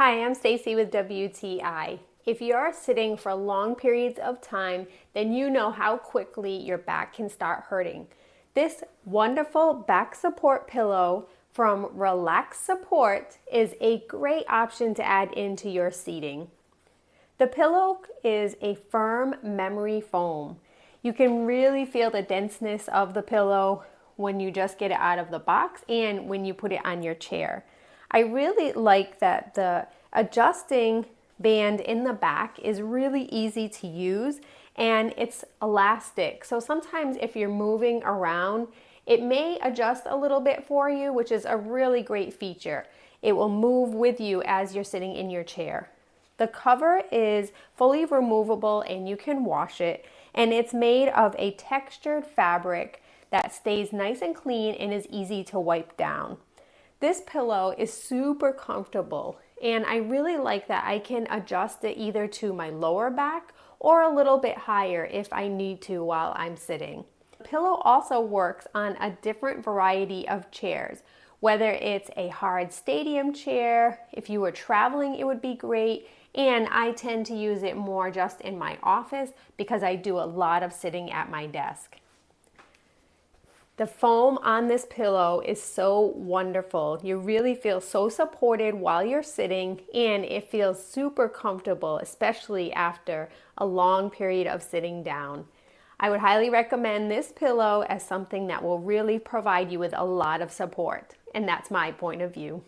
Hi, I'm Stacy with WTI. If you're sitting for long periods of time, then you know how quickly your back can start hurting. This wonderful back support pillow from Relax Support is a great option to add into your seating. The pillow is a firm memory foam. You can really feel the denseness of the pillow when you just get it out of the box and when you put it on your chair. I really like that the adjusting band in the back is really easy to use and it's elastic. So sometimes if you're moving around, it may adjust a little bit for you, which is a really great feature. It will move with you as you're sitting in your chair. The cover is fully removable and you can wash it, and it's made of a textured fabric that stays nice and clean and is easy to wipe down. This pillow is super comfortable and I really like that I can adjust it either to my lower back or a little bit higher if I need to while I'm sitting. The pillow also works on a different variety of chairs. Whether it's a hard stadium chair, if you were traveling it would be great, and I tend to use it more just in my office because I do a lot of sitting at my desk. The foam on this pillow is so wonderful. You really feel so supported while you're sitting and it feels super comfortable, especially after a long period of sitting down. I would highly recommend this pillow as something that will really provide you with a lot of support, and that's my point of view.